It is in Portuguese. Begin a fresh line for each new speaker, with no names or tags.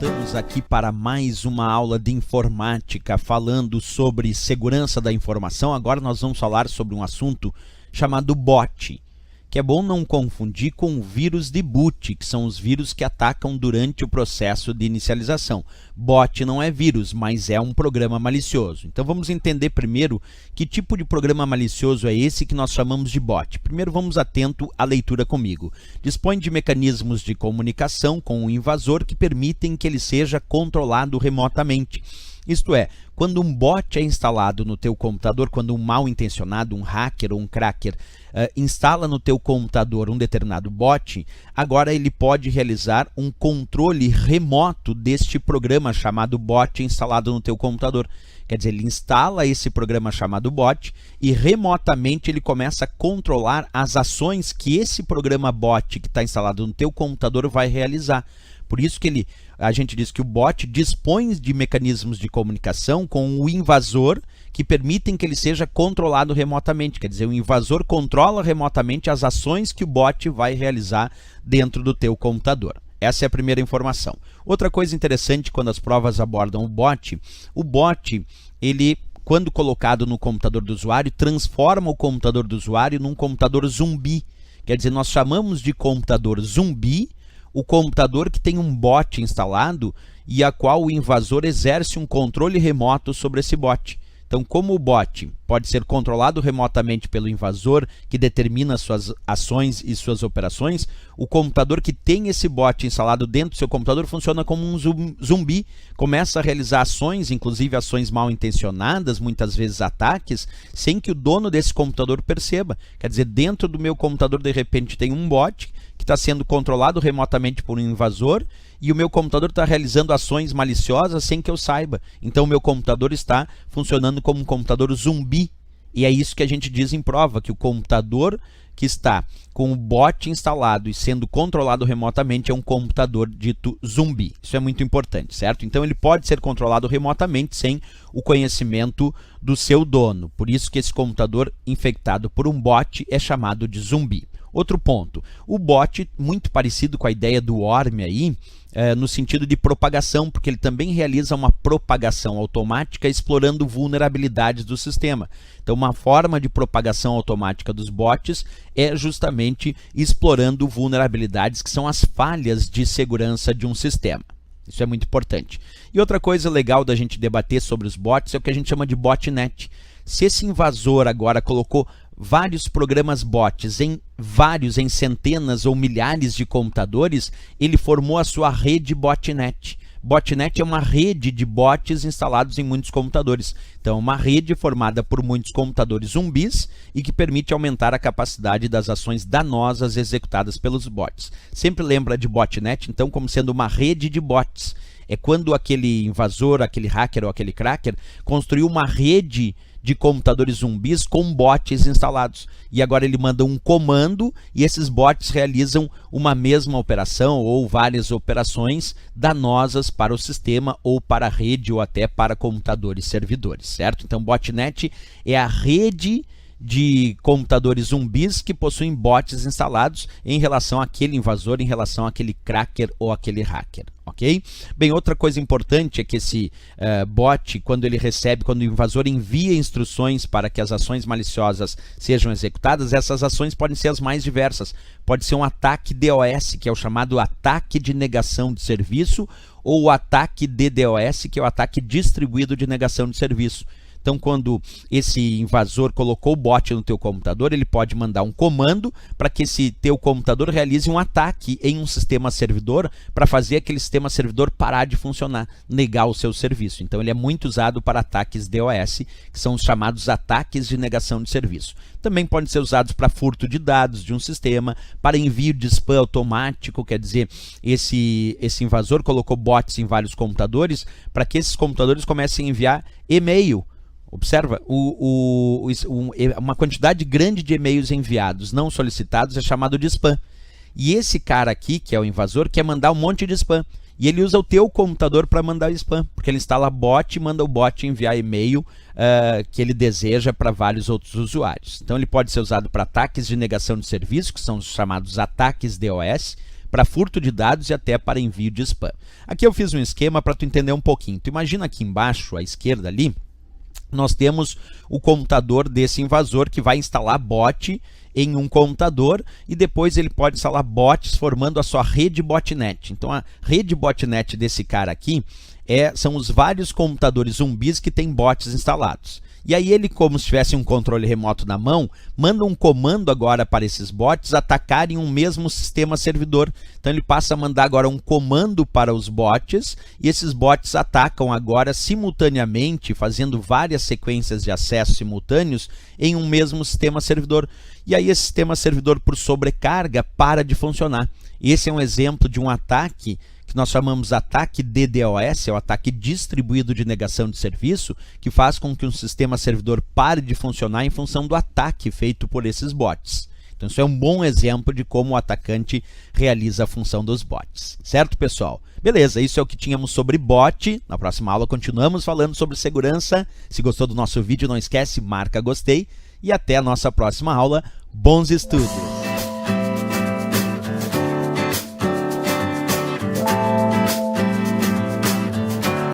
voltamos aqui para mais uma aula de informática falando sobre segurança da informação. Agora nós vamos falar sobre um assunto chamado bot, que é bom não confundir com o vírus de boot, que são os vírus que atacam durante o processo de inicialização. Bot não é vírus, mas é um programa malicioso. Então vamos entender primeiro que tipo de programa malicioso é esse que nós chamamos de bot. Primeiro vamos atento à leitura comigo. Dispõe de mecanismos de comunicação com o invasor que permitem que ele seja controlado remotamente. Isto é, quando um bot é instalado no teu computador, quando um mal intencionado, um hacker ou um cracker instala no teu computador um determinado bot, agora ele pode realizar um controle remoto deste programa chamado bot instalado no teu computador. Quer dizer, ele instala esse programa chamado bot e remotamente ele começa a controlar as ações que esse programa bot que está instalado no teu computador vai realizar. Por isso que a gente diz que o bot dispõe de mecanismos de comunicação com o invasor que permitem que ele seja controlado remotamente. Quer dizer, o invasor controla remotamente as ações que o bot vai realizar dentro do teu computador. Essa é a primeira informação. Outra coisa interessante quando as provas abordam o bot, ele, quando colocado no computador do usuário, transforma o computador do usuário num computador zumbi. Quer dizer, nós chamamos de computador zumbi o computador que tem um bot instalado e a qual o invasor exerce um controle remoto sobre esse bot. Então, como o bot pode ser controlado remotamente pelo invasor, que determina suas ações e suas operações, o computador que tem esse bot instalado dentro do seu computador funciona como um zumbi, começa a realizar ações, inclusive ações mal intencionadas, muitas vezes ataques, sem que o dono desse computador perceba. Quer dizer, dentro do meu computador, de repente, tem um bot que está sendo controlado remotamente por um invasor e o meu computador está realizando ações maliciosas sem que eu saiba. Então o meu computador está funcionando como um computador zumbi. E é isso que a gente diz em prova, que o computador que está com o bot instalado e sendo controlado remotamente é um computador dito zumbi. Isso é muito importante, certo? Então ele pode ser controlado remotamente sem o conhecimento do seu dono. Por isso que esse computador infectado por um bot é chamado de zumbi. Outro ponto, o bot, muito parecido com a ideia do worm aí, no sentido de propagação, porque ele também realiza uma propagação automática explorando vulnerabilidades do sistema. Então, uma forma de propagação automática dos bots é justamente explorando vulnerabilidades que são as falhas de segurança de um sistema. Isso é muito importante. E outra coisa legal da gente debater sobre os bots é o que a gente chama de botnet. Se esse invasor agora colocou vários programas bots em centenas ou milhares de computadores, ele formou a sua rede botnet. Botnet é uma rede de bots instalados em muitos computadores. Então, é uma rede formada por muitos computadores zumbis e que permite aumentar a capacidade das ações danosas executadas pelos bots. Sempre lembra de botnet, então, como sendo uma rede de bots. É quando aquele invasor, aquele hacker ou aquele cracker construiu uma rede de computadores zumbis com bots instalados. E agora ele manda um comando e esses bots realizam uma mesma operação ou várias operações danosas para o sistema ou para a rede ou até para computadores servidores, certo? Então, botnet é a rede de computadores zumbis que possuem bots instalados em relação àquele invasor, em relação àquele cracker ou àquele hacker, ok? Bem, outra coisa importante é que esse bot, quando o invasor envia instruções para que as ações maliciosas sejam executadas, essas ações podem ser as mais diversas. Pode ser um ataque DOS, que é o chamado ataque de negação de serviço, ou o ataque DDoS, que é o ataque distribuído de negação de serviço. Então, quando esse invasor colocou o bot no teu computador, ele pode mandar um comando para que esse teu computador realize um ataque em um sistema servidor para fazer aquele sistema servidor parar de funcionar, negar o seu serviço. Então, ele é muito usado para ataques DOS, que são os chamados ataques de negação de serviço. Também podem ser usados para furto de dados de um sistema, para envio de spam automático, quer dizer, esse invasor colocou bots em vários computadores para que esses computadores comecem a enviar e-mail. Observa, uma quantidade grande de e-mails enviados não solicitados é chamado de spam. E esse cara aqui, que é o invasor, quer mandar um monte de spam. E ele usa o teu computador para mandar spam, porque ele instala bot e manda o bot enviar e-mail que ele deseja para vários outros usuários. Então ele pode ser usado para ataques de negação de serviço, que são os chamados ataques DOS, para furto de dados e até para envio de spam. Aqui eu fiz um esquema para tu entender um pouquinho. Tu imagina aqui embaixo, à esquerda ali, nós temos o computador desse invasor que vai instalar bot em um computador e depois ele pode instalar bots formando a sua rede botnet. Então a rede botnet desse cara aqui são os vários computadores zumbis que têm bots instalados. E aí ele, como se tivesse um controle remoto na mão, manda um comando agora para esses bots atacarem um mesmo sistema servidor. Então ele passa a mandar agora um comando para os bots e esses bots atacam agora simultaneamente, fazendo várias sequências de acesso simultâneos em um mesmo sistema servidor. E aí esse sistema servidor, por sobrecarga, para de funcionar. Esse é um exemplo de um ataque que nós chamamos de ataque DDoS, é o ataque distribuído de negação de serviço, que faz com que um sistema servidor pare de funcionar em função do ataque feito por esses bots. Então isso é um bom exemplo de como o atacante realiza a função dos bots. Certo, pessoal? Beleza, isso é o que tínhamos sobre bot. Na próxima aula continuamos falando sobre segurança. Se gostou do nosso vídeo, não esquece, marca gostei. E até a nossa próxima aula. Bons estudos!